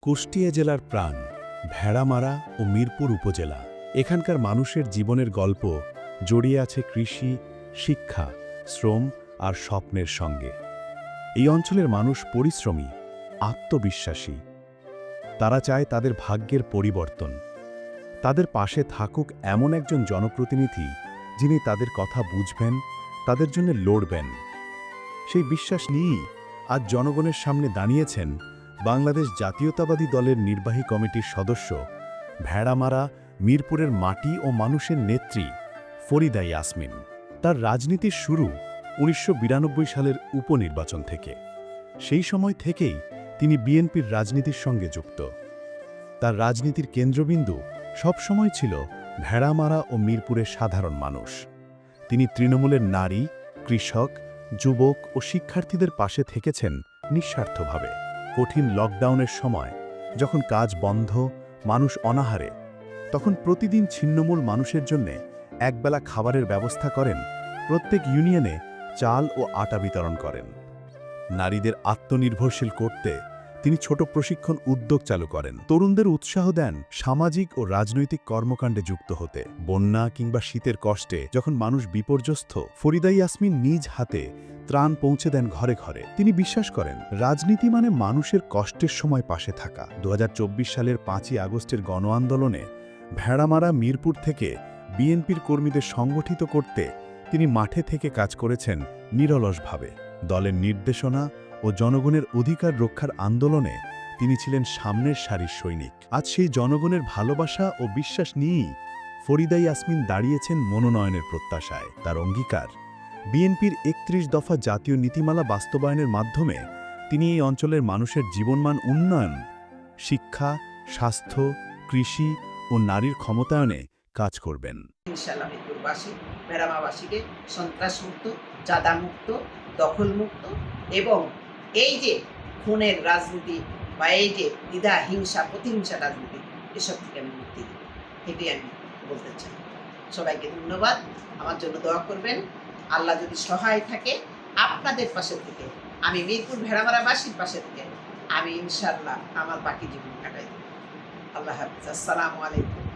কুষ্টিয়া জেলার প্রাণ ভেড়ামারা ও মিরপুর উপজেলা। এখানকার মানুষের জীবনের গল্প জড়িয়ে আছে কৃষি, শিক্ষা, শ্রম আর স্বপ্নের সঙ্গে। এই অঞ্চলের মানুষ পরিশ্রমী, আত্মবিশ্বাসী। তারা চায় তাদের ভাগ্যের পরিবর্তন। তাদের পাশে থাকুক এমন একজন জনপ্রতিনিধি যিনি তাদের কথা বুঝবেন, তাদের জন্য লড়বেন। সেই বিশ্বাস নিয়েই আজ জনগণের সামনে দাঁড়িয়েছেন বাংলাদেশ জাতীয়তাবাদী দলের নির্বাহী কমিটির সদস্য, ভেড়ামারা মিরপুরের মাটি ও মানুষের নেত্রী ফরিদা ইয়াসমিন। তার রাজনীতির শুরু ১৯৯২ সালের উপনির্বাচন থেকে। সেই সময় থেকেই তিনি বিএনপির রাজনীতির সঙ্গে যুক্ত। তার রাজনীতির কেন্দ্রবিন্দু সবসময় ছিল ভেড়ামারা ও মিরপুরের সাধারণ মানুষ। তিনি তৃণমূলের নারী, কৃষক, যুবক ও শিক্ষার্থীদের পাশে থেকেছেন নিঃস্বার্থভাবে। কঠিন লকডাউনের সময় যখন কাজ বন্ধ, মানুষ অনাহারে, তখন প্রতিদিন ছিন্নমূল মানুষের জন্যে একবেলা খাবারের ব্যবস্থা করেন, প্রত্যেক ইউনিয়নে চাল ও আটা বিতরণ করেন। নারীদের আত্মনির্ভরশীল করতে তিনি ছোট প্রশিক্ষণ উদ্যোগ চালু করেন। তরুণদের উৎসাহ দেন সামাজিক ও রাজনৈতিক কর্মকাণ্ডে যুক্ত হতে। বন্যা কিংবা শীতের কষ্টে যখন মানুষ বিপর্যস্ত, ফরিদা ইয়াসমিন নিজ হাতে ত্রাণ পৌঁছে দেন ঘরে ঘরে। তিনি বিশ্বাস করেন রাজনীতি মানে মানুষের কষ্টের সময় পাশে থাকা। ২০২৪ সালের ৫ই আগস্টের গণ আন্দোলনে ভেড়ামারা মিরপুর থেকে বিএনপির কর্মীদের সংগঠিত করতে তিনি মাঠে থেকে কাজ করেছেন নিরলসভাবে। দলের নির্দেশনা ও জনগণের অধিকার রক্ষার আন্দোলনে তিনি ছিলেন সামনের সারির সৈনিক। আজ সেই জনগণের ভালোবাসা ও বিশ্বাস নিয়েই ফরিদা ইয়াসমিন দাঁড়িয়েছেন মনোনয়নের প্রত্যাশায়। তার অঙ্গীকার, বিএনপির ৩১ দফা জাতীয় নীতিমালা বাস্তবায়নের মাধ্যমে তিনি এই অঞ্চলের মানুষের জীবনমান উন্নয়ন, শিক্ষা, স্বাস্থ্য, কৃষি ও নারীর ক্ষমতায়নে কাজ করবেন। ইনশাআল্লাহ মিরপুরবাসী, ভেড়ামাবাসীকে সন্ত্রাসমুক্ত, চাঁদামুক্ত, দখলমুক্ত এবং এই যে খুনের রাজনীতি বা এই যে দ্বিধা, হিংসা, প্রতিহিংসা রাজনীতি, এসব থেকে আমি মুক্তি দেব, এটাই আমি বলতে চাই। সবাইকে ধন্যবাদ। আমার জন্য দোয়া করবেন। আল্লাহ যদি সহায় থাকে আপনাদের পাশে থেকে, আমি মিরপুর ভেড়ামারাবাসীর পাশে থেকে আমি ইনশাআল্লাহ আমার বাকি জীবন কাটাই দেব। আল্লাহ হাফিজ। আসসালামু আলাইকুম।